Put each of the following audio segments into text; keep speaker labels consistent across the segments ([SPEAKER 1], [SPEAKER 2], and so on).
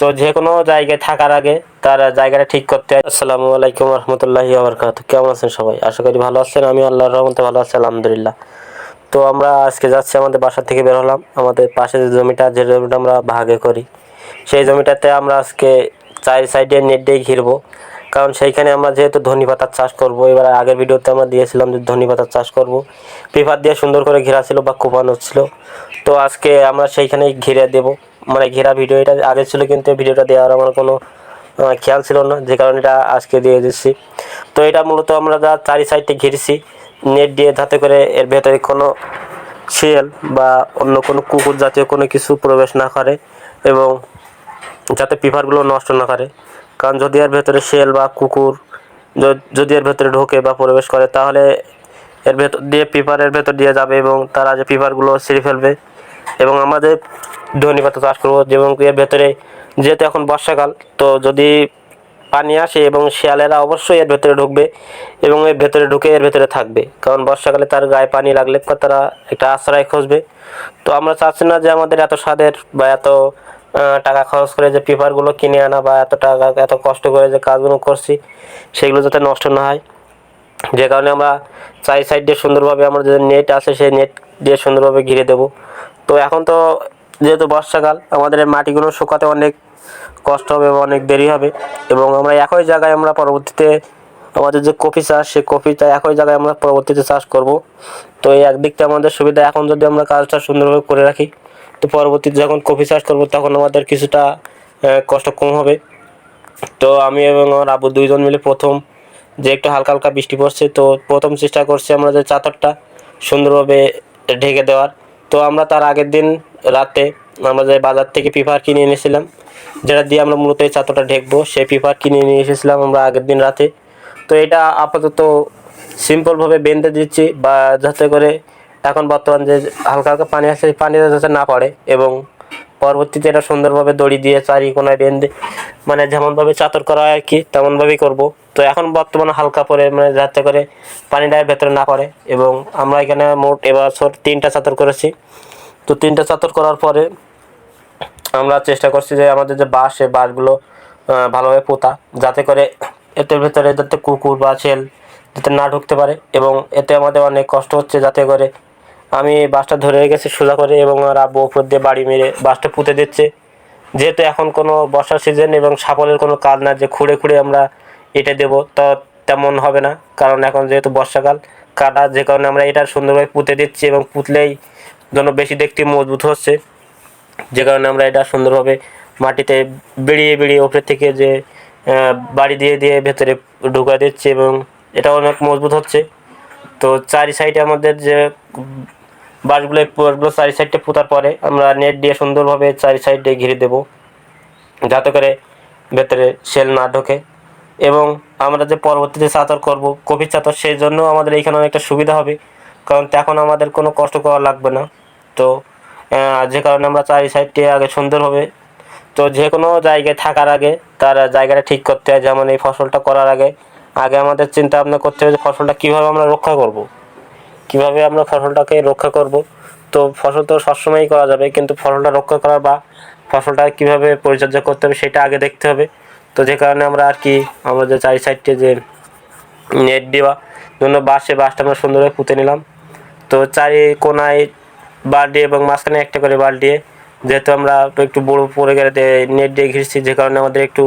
[SPEAKER 1] তো যে কোনো জায়গায় থাকার আগে তার জায়গাটা ঠিক করতে হয়। আসসালামু আলাইকুম রহমতুল্লাহি ওয়া বারাকাতুহু। কেমন আছেন সবাই? আশা করি ভালো আছেন। আমি আল্লাহর রহমতে ভালো আছি, আলহামদুলিল্লাহ। তো আমরা আজকে যাচ্ছি, আমাদের বাসা থেকে বের হলাম। আমাদের পাশে যে জমিটা আমরা ভাগে করি, সেই জমিটাতে আমরা আজকে চার সাইডে নেট দিয়ে ঘিরবো। কারণ সেইখানে আমরা যেহেতু ধনেপাতার চাষ করব, এবার আগের ভিডিওতে আমরা দিয়েছিলাম যে ধনেপাতার চাষ করব, পেপার দিয়ে সুন্দর করে ঘেরা ছিল বা কোপানো ছিল। তো আজকে আমরা সেইখানেই ঘিরে দেব, মানে ঘেরা ভিডিওটা আগে ছিল, কিন্তু ভিডিওটা দেওয়ার আমার কোনো খেয়াল ছিল না, যে কারণে এটা আজকে দিয়ে দিচ্ছি। তো এটা মূলত আমরা যা চারি সাইডে ঘিরেছি নেট দিয়ে, যাতে করে এর ভেতরে কোনো শিয়াল বা অন্য কোনো কুকুর জাতীয় কোনো কিছু প্রবেশ না করে এবং যাতে পেপারগুলো নষ্ট না করে। কারণ যদি এর ভেতরে শিয়াল বা কুকুর যদি এর ভেতরে ঢোকে বা প্রবেশ করে, তাহলে এর ভেতর দিয়ে পেপারের ভেতর দিয়ে যাবে এবং তারা যে পেপারগুলো ছিঁড়ে ফেলবে। এবং আমাদের ধনেপাতা চাষ করবো, এবং এর ভেতরে যেহেতু এখন বর্ষাকাল, তো যদি পানি আসে এবং শিয়ালেরা অবশ্যই এর ভেতরে ঢুকবে এবং এর ভেতরে ঢুকে এর ভেতরে থাকবে, কারণ বর্ষাকালে তার গায়ে পানি লাগলে তারা একটা আশ্রয় খুঁজবে। তো আমরা চাচ্ছি না যে আমাদের এত স্বাদের বা এত টাকা খরচ করে যে পেপারগুলো কিনে আনা, বা এত টাকা এত কষ্ট করে যে কাজগুলো করছি, সেগুলো যাতে নষ্ট না হয়। যে কারণে আমরা চারি সাইড দিয়ে সুন্দরভাবে আমরা যে নেট আছে সেই নেট দিয়ে সুন্দরভাবে ঘিরে দেব। তো এখন তো যেহেতু বর্ষাকাল, আমাদের এই মাটিগুলো শুকাতে অনেক কষ্ট হবে এবং অনেক দেরি হবে, এবং আমরা একই জায়গায় আমরা পরবর্তীতে আমাদের যে কফি চাষ, সেই কফিটা একই জায়গায় আমরা পরবর্তীতে চাষ করব। তো এই একদিকটা আমাদের সুবিধা, এখন যদি আমরা কাজটা সুন্দরভাবে করে রাখি, তো পরবর্তীতে যখন কফি চাষ করব তখন আমাদের কিছুটা কষ্ট কম হবে। তো আমি এবং আমার আব্বু দুইজন মিলে প্রথম যে একটু হালকা হালকা বৃষ্টি পড়ছে, তো প্রথম চেষ্টা করছি আমরা যে চাদরটা সুন্দরভাবে ঢেকে দেওয়ার। তো আমরা তার আগের দিন রাতে আমরা যে বাজার থেকে পেপার কিনে এনেছিলাম, যেটা দিয়ে আমরা মূলত এই চাদরটা ঢেকবো, সেই পেপার কিনে নিয়ে এসেছিলাম আমরা আগের দিন রাতে। তো এটা আপাতত সিম্পলভাবে বেঁধে দিচ্ছি, বা যাতে করে এখন বর্তমান যে হালকা হালকা পানি আছে, পানিটা যাতে না পড়ে, এবং পরবর্তীতে এটা সুন্দরভাবে দড়ি দিয়ে চারি কোনায় বেঁধে, মানে যেমনভাবে চাদর করা হয় আর কি, তেমনভাবেই করব। তো এখন বর্তমানে হালকা পরে, মানে যাতে করে পানিটা ভেতরে না পড়ে। এবং আমরা এখানে মোট এবছর 3টা চাদর করেছি। তো 3টা চাদর করার পরে আমরা চেষ্টা করছি যে আমাদের যে বাঁশ, সেই বাঁশগুলো ভালোভাবে পোতা, যাতে করে এতে ভেতরে যাতে কুকুর বা ছেল যাতে না ঢুকতে পারে। এবং এতে আমাদের অনেক কষ্ট হচ্ছে, যাতে করে আমি বাঁশটা ধরে রেখেছি সোজা করে, এবং আর আব্বু উপর দিয়ে বাড়ি মেরে বাঁশটা পুঁতে দিচ্ছে। যেহেতু এখন কোনো বর্ষার সিজন এবং সাপলের কোনো কাজ না যে খুঁড়ে খুঁড়ে আমরা এটা দেবো, তো তেমন হবে না, কারণ এখন যেহেতু বর্ষাকাল কাটা, যে কারণে আমরা এটা সুন্দরভাবে পুঁতে দিচ্ছি, এবং পুঁতলেই যেন বেশি দেখতে মজবুত হচ্ছে। যে কারণে আমরা এটা সুন্দরভাবে মাটিতে বেড়িয়ে বেড়িয়ে উপরের থেকে যে বাড়ি দিয়ে দিয়ে ভেতরে ঢুকা দিচ্ছি, এবং এটা অনেক মজবুত হচ্ছে। তো চারি সাইডে আমাদের যে বাঁশগুলো চারি সাইডে পোতার পরে আমরা নেট দিয়ে সুন্দরভাবে চারি সাইডে ঘিরে দেব, যাতে করে ভেতরে সেল না ঢোকে। এবং আমরা যে পরবর্তীতে চাদর করব কফির চাদর, সেই জন্য আমাদের এইখানে অনেকটা সুবিধা হবে, কারণ তখন আমাদের কোনো কষ্ট করা লাগবে না। তো যে কারণে আমরা চারি সাইডে আগে সুন্দরভাবে, তো যে কোনো জায়গায় থাকার আগে তার জায়গাটা ঠিক করতে হয়। যেমন এই ফসলটা করার আগে আগে আমাদের চিন্তা ভাবনা করতে হবে যে ফসলটা কীভাবে আমরা রক্ষা করব, কীভাবে আমরা ফসলটাকে রক্ষা করব। তো ফসল তো সবসময়ই করা যাবে, কিন্তু ফসলটা রক্ষা করার বা ফসলটা কীভাবে পরিচর্যা করতে হবে সেটা আগে দেখতে হবে। তো যে কারণে আমরা আর কি, আমরা যে চারি সাইডে যে নেট দেওয়া জন্য বাঁশটা আমরা সুন্দরভাবে পুঁতে নিলাম। তো চারি কোনায় বাল্টি এবং মাঝখানে একটা করে বাল্টি, যেহেতু আমরা একটু বড়ো পড়ে গেলে নেট দিয়ে ঘিরছি, যে কারণে আমাদের একটু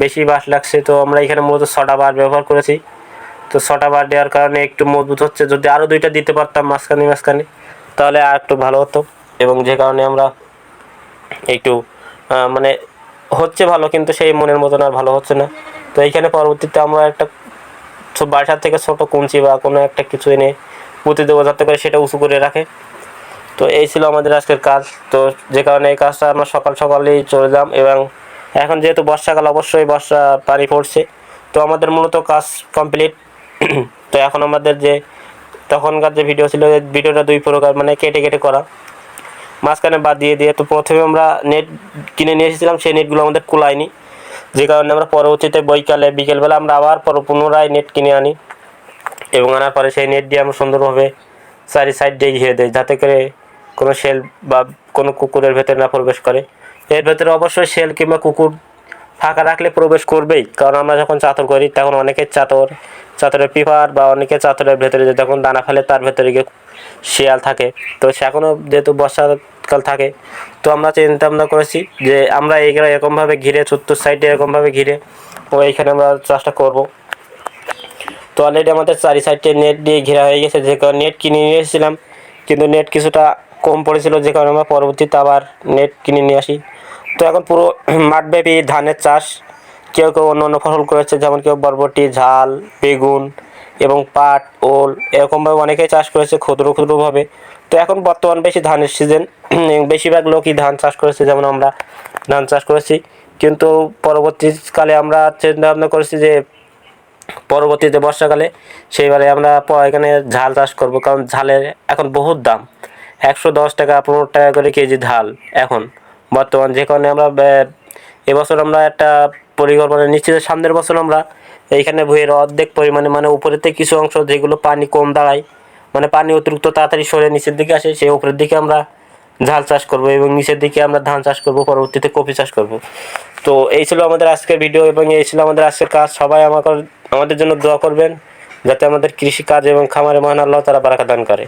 [SPEAKER 1] বেশি বাঁশ লাগছে। তো আমরা এখানে মূলত 6টা বার ব্যবহার করেছি। তো 6টা বার দেওয়ার কারণে একটু মজবুত হচ্ছে। যদি আরও 2টা দিতে পারতাম মাঝখানে, তাহলে আর একটু ভালো হতো। এবং যে কারণে আমরা একটু মানে হচ্ছে ভালো, কিন্তু সেই মনের মতন আর ভালো হচ্ছে না। তো এইখানে পরবর্তীতে আমরা একটা বাসার থেকে ছোটো কুঞ্চি বা কোনো একটা কিছু এনে পুঁতে দেবো, যাতে করে সেটা উঁচু করে রাখে। তো এই ছিল আমাদের আজকের কাজ। তো যে কারণে এই কাজটা আমরা সকালেই চলে যাম। এবং এখন যেহেতু বর্ষাকাল, অবশ্যই বর্ষা পানি পড়ছে, তো আমাদের মূলত কাজ কমপ্লিট। তো এখন আমাদের যে তখনকার যে ভিডিও ছিল, ভিডিওটা 2 প্রকার, মানে কেটে কেটে করা, মাঝখানে বাদ দিয়ে দিয়ে। তো প্রথমে আমরা নেট কিনে নিয়ে এসেছিলাম, সেই নেটগুলো আমাদের কুলায়নি, যে কারণে আমরা পরবর্তীতে বিকেলবেলা আমরা আবার পুনরায় নেট কিনে আনি, এবং আনার পরে সেই নেট দিয়ে আমরা সুন্দরভাবে চারি সাইড দিয়ে ঘিরে দেয়, যাতে করে কোনো শেল বা কোনো কুকুরের ভেতরে না প্রবেশ করে। এর ভেতরে অবশ্যই শেল কিংবা কুকুর ফাঁকা রাখলে প্রবেশ করবেই, কারণ আমরা যখন চাতর করি তখন অনেকের চাতরের পিপার বা অনেকে চাতরের ভেতরে যে যখন দানা ফেলে তার ভেতরে গিয়ে শিয়াল থাকে। তো সে এখনও যেহেতু বর্ষাকাল থাকে, তো আমরা চিন্তা ভাবনা করেছি যে আমরা এইগুলো এরকমভাবে ঘিরে চত্বর সাইডে এরকমভাবে ঘিরে এইখানে আমরা চাষটা করব। তো অলরেডি আমাদের চারি সাইডে নেট দিয়ে ঘেরা হয়ে গেছে, যে কারণে নেট কিনে নিয়ে এসেছিলাম, কিন্তু নেট কিছুটা কম পড়েছিল, যে কারণে আমরা পরবর্তীতে আবার নেট কিনে নিয়ে আসি। তো এখন পুরো মাঠব্যাপী ধানের চাষ, কেউ কেউ অন্য অন্য ফসল করেছে, যেমন কেউ বরবটি, ঝাল, বেগুন এবং পাট, ওল এরকমভাবে অনেকেই চাষ করেছে ক্ষুদ্র ক্ষুদ্রভাবে। তো এখন বর্তমান বেশি ধানের সিজন, বেশিরভাগ লোকই ধান চাষ করেছে, যেমন আমরা ধান চাষ করেছি। কিন্তু পরবর্তীকালে আমরা চিন্তা ভাবনা করেছি যে পরবর্তীতে বর্ষাকালে সেইবারে আমরা এখানে ঝাল চাষ করব, কারণ ঝালের এখন বহুত দাম, 110 টাকা 15 টাকা করে কেজি ঝাল এখন বর্তমান। যে কারণে আমরা এবছর আমরা একটা পরিকল্পনা নিচ্ছি যে সামনের বছর আমরা এইখানে ভুঁইয়ের অর্ধেক পরিমাণে, মানে উপরের থেকে কিছু অংশ যেগুলো পানি কম দাঁড়ায়, মানে পানি অতিরিক্ত তাড়াতাড়ি সরে নিচের দিকে আসে, সেই উপরের দিকে আমরা ঝাল চাষ করব এবং নিচের দিকে আমরা ধান চাষ করব, পরবর্তীতে কপি চাষ করব। তো এই ছিল আমাদের আজকের ভিডিও এবং এই ছিল আমাদের আজকের কাজ। সবাই আমাদের জন্য দোয়া করবেন, যাতে আমাদের কৃষি কাজ এবং খামারে মহান আল্লাহ তাআলা বারাকা দান করে।